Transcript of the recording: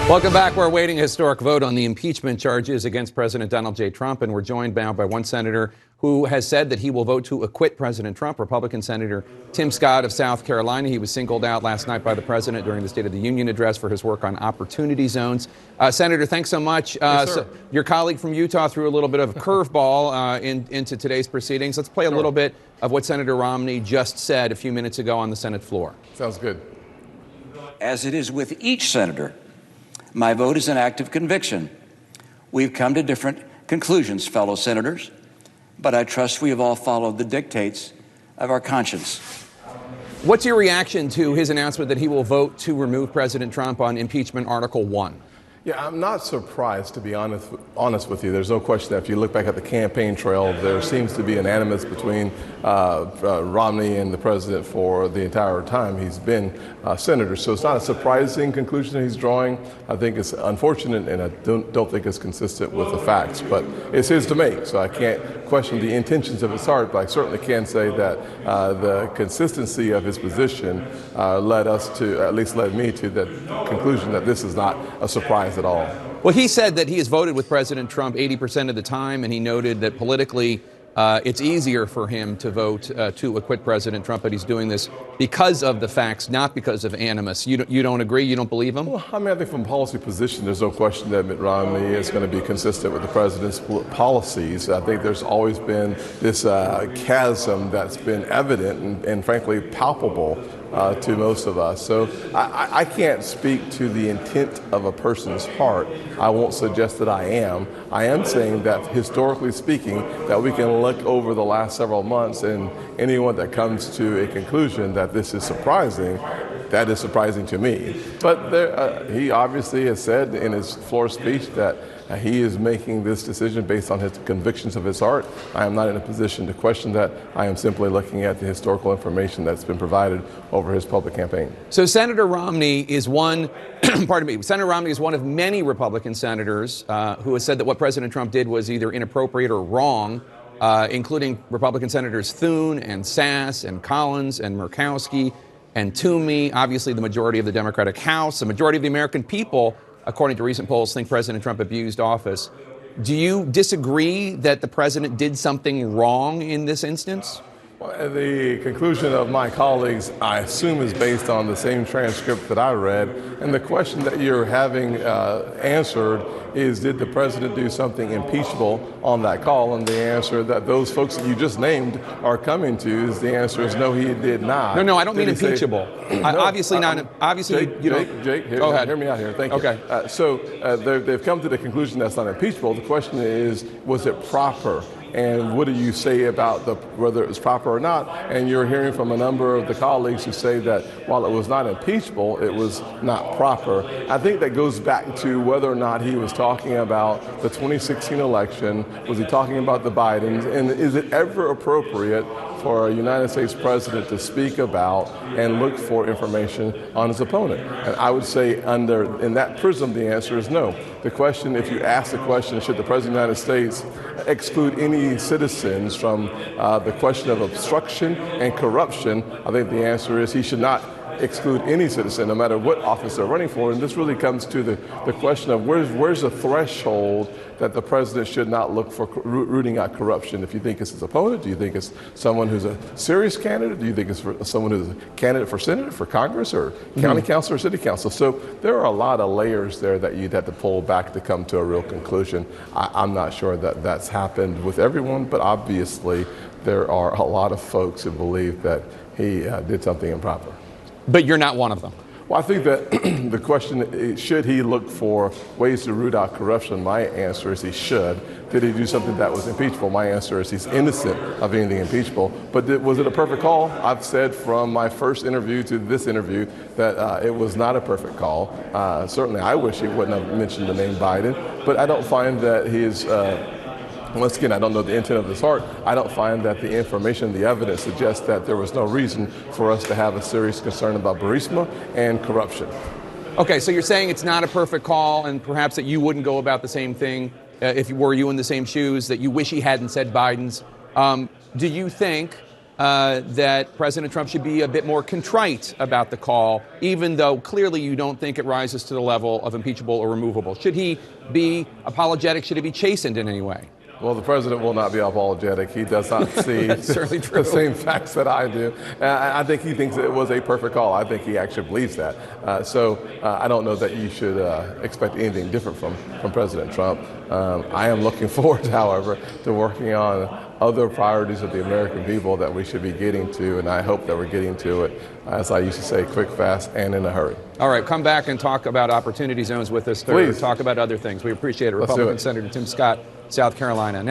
Welcome back. We're awaiting a historic vote on the impeachment charges against President Donald J. Trump, and we're joined now by one senator who has said that he will vote to acquit President Trump, Republican Senator Tim Scott of South Carolina. He was singled out last night by the president during the State of the Union address for his work on opportunity zones. Senator, thanks so much. Yes, so your colleague from Utah threw a little bit of a curveball into today's proceedings. Let's play a little bit of what Senator Romney just said a few minutes ago on the Senate floor. Sounds good. As it is with each senator, my vote is an act of conviction. We've come to different conclusions, fellow senators, but I trust we have all followed the dictates of our conscience. What's your reaction to his announcement that he will vote to remove President Trump on impeachment Article 1? Yeah, I'm not surprised, to be honest with you. There's no question that if you look back at the campaign trail, there seems to be an animus between Romney and the president for the entire time he's been senator. So it's not a surprising conclusion that he's drawing. I think it's unfortunate, and I don't think it's consistent with the facts. But it's his to make, so I can't question the intentions of his heart. But I certainly can say that the consistency of his position led me to the conclusion that this is not a surprise at all. Well, he said that he has voted with President Trump 80% of the time, and he noted that politically it's easier for him to vote to acquit President Trump, but he's doing this because of the facts, not because of animus. You don't agree? You don't believe him? Well, I mean, I think from a policy position, there's no question that Mitt Romney is going to be consistent with the president's policies. I think there's always been this chasm that's been evident and frankly palpable to most of us. So I can't speak to the intent of a person's heart. I won't suggest that I am. I am saying that historically speaking, that we can look over the last several months, and anyone that comes to a conclusion that this is surprising, that is surprising to me. But he obviously has said in his floor speech that he is making this decision based on his convictions of his heart. I am not in a position to question that. I am simply looking at the historical information that's been provided over his public campaign. So Senator Romney is one, Senator Romney is one of many Republican senators who has said that what President Trump did was either inappropriate or wrong, including Republican Senators Thune and Sass and Collins and Murkowski and Toomey. Obviously, the majority of the Democratic House, the majority of the American people, according to recent polls, think President Trump abused office. Do you disagree that the president did something wrong in this instance? Well, the conclusion of my colleagues, I assume, is based on the same transcript that I read. And the question that you're having answered is, did the president do something impeachable on that call? And the answer that those folks that you just named are coming to is the answer is no, he did not. No, I don't mean impeachable. Obviously not. Obviously, Jake, go ahead. Hear me out here. Thank you. Okay. So they've come to the conclusion that's not impeachable. The question is, was it proper? And what do you say about whether it was proper or not? And you're hearing from a number of the colleagues who say that while it was not impeachable, it was not proper. I think that goes back to whether or not he was talking about the 2016 election. Was he talking about the Bidens? And is it ever appropriate for a United States president to speak about and look for information on his opponent? And I would say in that prism, the answer is no. The question, if you ask the question, should the president of the United States exclude any citizens from the question of obstruction and corruption, I think the answer is he should not exclude any citizen, no matter what office they're running for. And this really comes to the question of where's the threshold that the president should not look for rooting out corruption. If you think it's his opponent, do you think it's someone who's a serious candidate? Do you think it's for someone who's a candidate for Senate, for Congress, or county council or city council? So there are a lot of layers there that you'd have to pull back to come to a real conclusion. I'm not sure that that's happened with everyone, but obviously there are a lot of folks who believe that he did something improper. But you're not one of them. Well, I think that the question is, should he look for ways to root out corruption? My answer is he should. Did he do something that was impeachable? My answer is he's innocent of anything impeachable. But was it a perfect call? I've said from my first interview to this interview that it was not a perfect call. Certainly, I wish he wouldn't have mentioned the name Biden. But I don't find that his once again, I don't know the intent of his heart. I don't find that the information, the evidence suggests that there was no reason for us to have a serious concern about Burisma and corruption. Okay, so you're saying it's not a perfect call, and perhaps that you wouldn't go about the same thing if you were in the same shoes, that you wish he hadn't said Biden's. Do you think that President Trump should be a bit more contrite about the call, even though clearly you don't think it rises to the level of impeachable or removable? Should he be apologetic? Should he be chastened in any way? Well, the president will not be apologetic. He does not see the same facts that I do. I think he thinks it was a perfect call. I think he actually believes that. So I don't know that you should expect anything different from President Trump. I am looking forward, however, to working on other priorities of the American people that we should be getting to, and I hope that we're getting to it, as I used to say, quick, fast, and in a hurry. All right, come back and talk about opportunity zones with us. Please. Talk about other things. We appreciate it. Let's do Republican it. Senator Tim Scott, South Carolina. Now